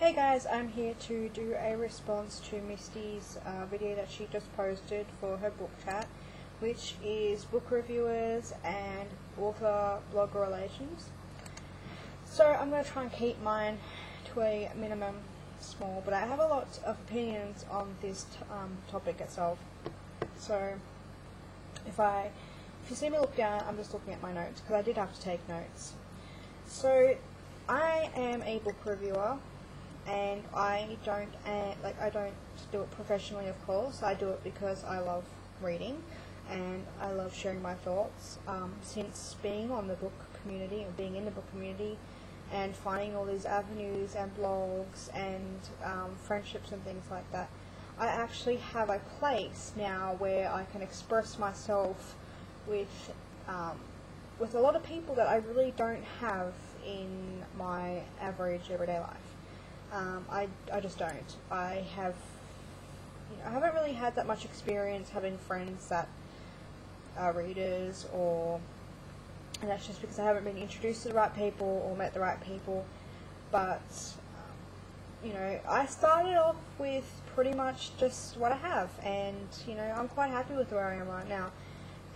Hey guys, I'm here to do a response to Misty's video that she just posted for her book chat, which is book reviewers and author-blogger relations. So I'm going to try and keep mine to a minimum small, but I have a lot of opinions on this topic itself. So if you see me look down, I'm just looking at my notes because I did have to take notes. So I am a book reviewer, and I don't do it professionally, of course. I do it because I love reading and I love sharing my thoughts. Since being on the book community or being in the book community and finding all these avenues and blogs and friendships and things like that, I actually have a place now where I can express myself with a lot of people that I really don't have in my average everyday life. I just don't. I haven't really had that much experience having friends that are readers, and that's just because I haven't been introduced to the right people or met the right people. But I started off with pretty much just what I have, and I'm quite happy with where I am right now.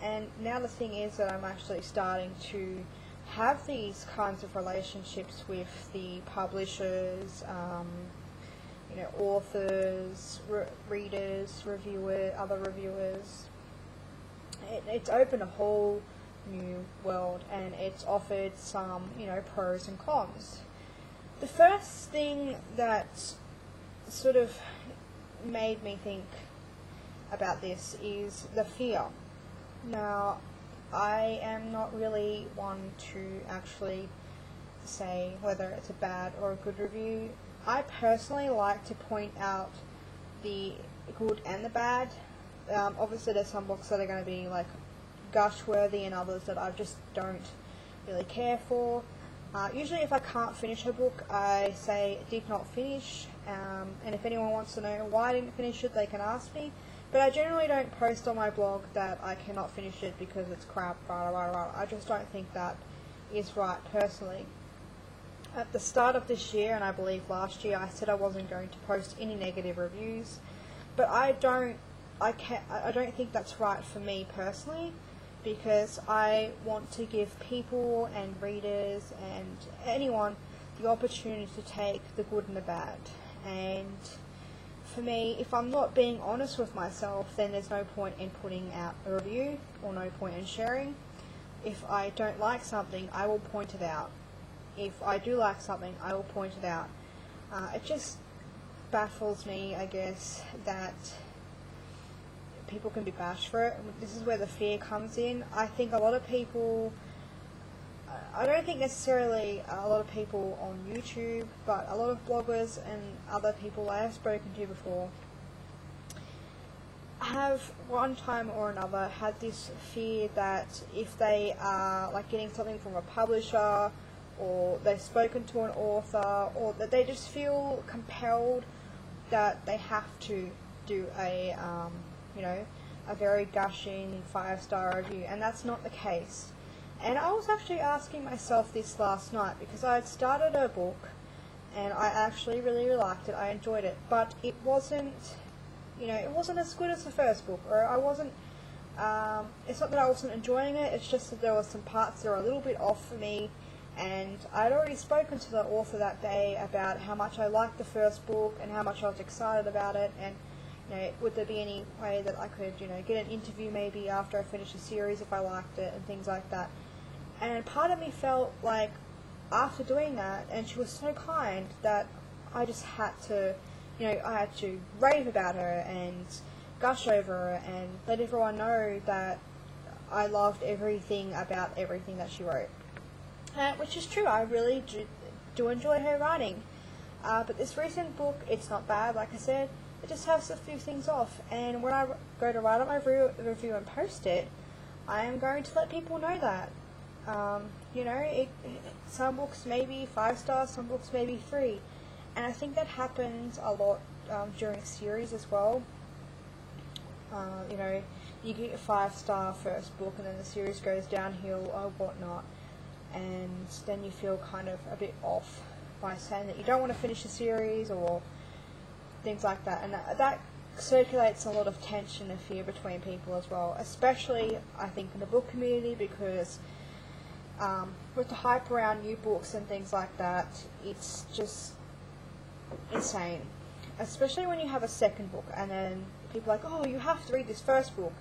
And now the thing is that I'm actually starting to have these kinds of relationships with the publishers, authors, readers, other reviewers. It's opened a whole new world, and it's offered some, pros and cons. The first thing that sort of made me think about this is the fear. Now, I am not really one to actually say whether it's a bad or a good review. I personally like to point out the good and the bad. Obviously there's some books that are going to be like gush worthy and others that I just don't really care for. Usually if I can't finish a book, I say did not finish, and if anyone wants to know why I didn't finish it, they can ask me. But I generally don't post on my blog that I cannot finish it because it's crap, I just don't think that is right personally. At the start of this year, and I believe last year, I said I wasn't going to post any negative reviews, but I don't think that's right for me personally, because I want to give people and readers and anyone the opportunity to take the good and the bad. And for me, if I'm not being honest with myself, then there's no point in putting out a review or no point in sharing. If I don't like something, I will point it out. If I do like something, I will point it out. It just baffles me, I guess, that people can be bashed for it. This is where the fear comes in. I think a lot of people, I don't think necessarily a lot of people on YouTube, but a lot of bloggers and other people I have spoken to before have one time or another had this fear that if they are like getting something from a publisher, or they've spoken to an author, or that they just feel compelled that they have to do a very gushing 5-star review, and that's not the case. And I was actually asking myself this last night because I had started a book and I actually really liked it. I enjoyed it, but it wasn't, it wasn't as good as the first book, or I wasn't. It's not that I wasn't enjoying it. It's just that there were some parts that were a little bit off for me. And I'd already spoken to the author that day about how much I liked the first book and how much I was excited about it, and would there be any way that I could get an interview maybe after I finished the series if I liked it and things like that. And part of me felt like after doing that, and she was so kind, that I just had to, I had to rave about her and gush over her and let everyone know that I loved everything about everything that she wrote. Which is true, I really do enjoy her writing. But this recent book, it's not bad, like I said, it just has a few things off. And when I go to write up my review and post it, I am going to let people know that. Some books may be 5 stars, some books may be 3. And I think that happens a lot during a series as well. You get a 5-star first book and then the series goes downhill or whatnot, and then you feel kind of a bit off by saying that you don't want to finish a series or things like that, and that circulates a lot of tension and fear between people as well, especially I think in the book community, because with the hype around new books and things like that, it's just insane. Especially when you have a second book and then people are like, oh, you have to read this first book,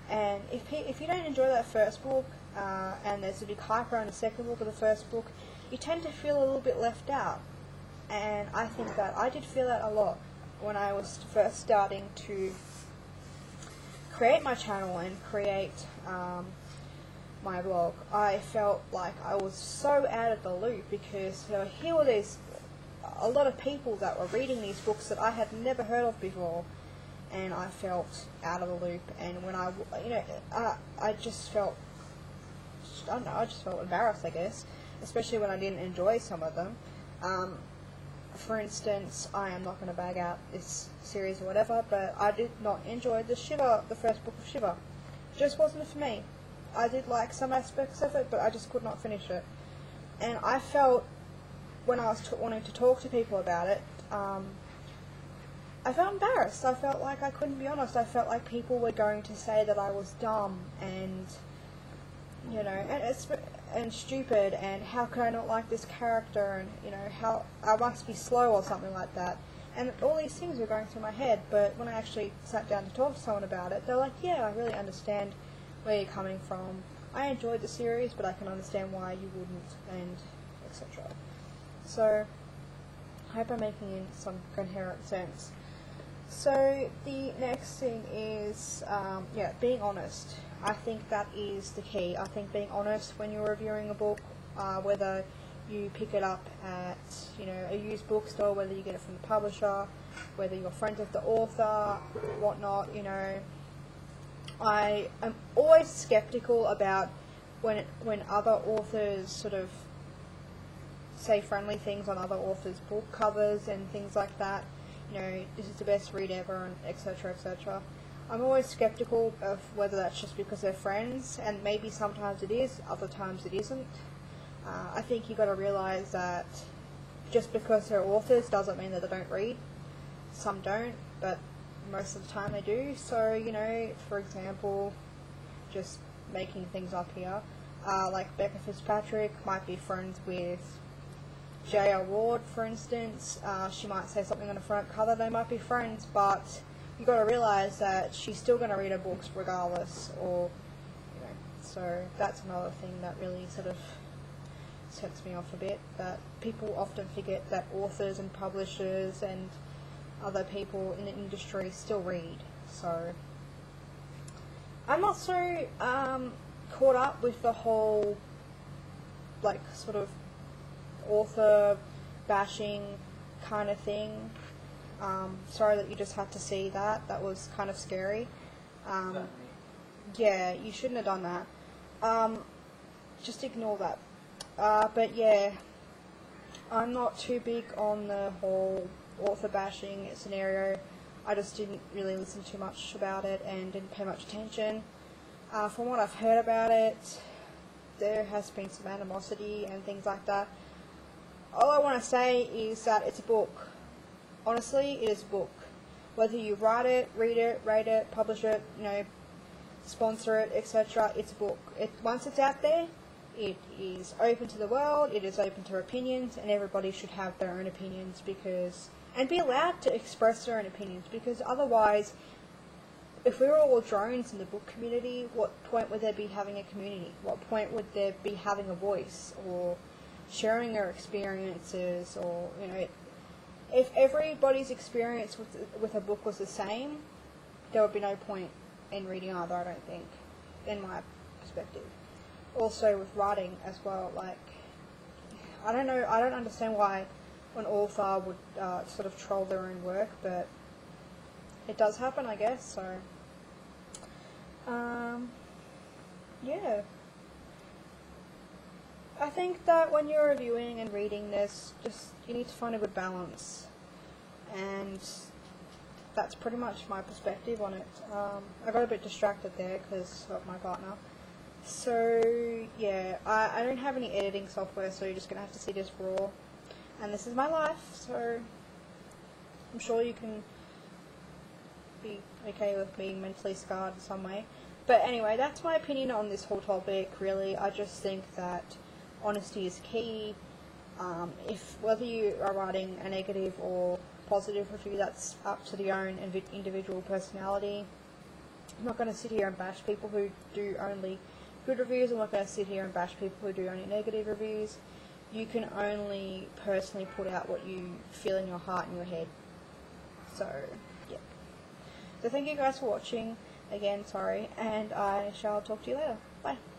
and if you don't enjoy that first book and there's a big hype around the second book or the first book, you tend to feel a little bit left out. And I think that I did feel that a lot when I was first starting to create my channel and create my blog. I felt like I was so out of the loop, because here were a lot of people that were reading these books that I had never heard of before, and I felt out of the loop. And when I just felt, I don't know, I just felt embarrassed, I guess, especially when I didn't enjoy some of them. For instance, I am not going to bag out this series or whatever, but I did not enjoy the first book of Shiva. It just wasn't for me. I did like some aspects of it, but I just could not finish it. And I felt, when I was wanting to talk to people about it, I felt embarrassed. I felt like I couldn't be honest. I felt like people were going to say that I was dumb and, and stupid, and how could I not like this character, and, how I must be slow or something like that. And all these things were going through my head, but when I actually sat down to talk to someone about it, they're like, yeah, I really understand where you're coming from. I enjoyed the series, but I can understand why you wouldn't, and etc. So, I hope I'm making some coherent sense. So, the next thing is, being honest. I think that is the key. I think being honest when you're reviewing a book, whether you pick it up at, a used bookstore, whether you get it from the publisher, whether you're friends with the author, whatnot, I am always skeptical about when other authors sort of say friendly things on other authors' book covers and things like that. This is the best read ever, and etc., etc. I'm always skeptical of whether that's just because they're friends, and maybe sometimes it is, other times it isn't. I think you've got to realise that just because they're authors doesn't mean that they don't read. Some don't, but most of the time they do. So, for example, just making things up here, like Becca Fitzpatrick might be friends with J.R. Ward, for instance. She might say something on the front cover, they might be friends, but you've got to realise that she's still going to read her books regardless, or, so that's another thing that really sort of sets me off a bit, that people often forget that authors and publishers and other people in the industry still read. So, I'm not so caught up with the whole, sort of author bashing kind of thing. Sorry that you just had to see that. That was kind of scary. Yeah, you shouldn't have done that. Just ignore that. But yeah, I'm not too big on the whole author bashing scenario. I just didn't really listen too much about it and didn't pay much attention. From what I've heard about it, there has been some animosity and things like that. All I want to say is that it's a book. Honestly, it is a book. Whether you write it, read it, rate it, publish it, sponsor it, etc., it's a book. Once it's out there, it is open to the world, it is open to opinions, and everybody should have their own opinions, and be allowed to express their own opinions, because otherwise, if we were all drones in the book community, what point would there be having a community? What point would there be having a voice, or sharing their experiences, or, if everybody's experience with a book was the same, there would be no point in reading either, I don't think, in my perspective. Also with writing as well, I don't know, I don't understand why an author would sort of troll their own work, but it does happen, I guess, so, yeah. I think that when you're reviewing and reading this, you need to find a good balance, and that's pretty much my perspective on it. I got a bit distracted there because of my partner. So, yeah, I don't have any editing software, so you're just going to have to see this raw. and this is my life, so I'm sure you can be okay with being mentally scarred in some way. But anyway, that's my opinion on this whole topic, really. I just think that honesty is key. If whether you are writing a negative or positive review, that's up to the own individual personality. I'm not going to sit here and bash people who do only good reviews. I'm not going to sit here and bash people who do only negative reviews. You can only personally put out what you feel in your heart and your head. So, yeah. So thank you guys for watching. Again, sorry, and I shall talk to you later. Bye.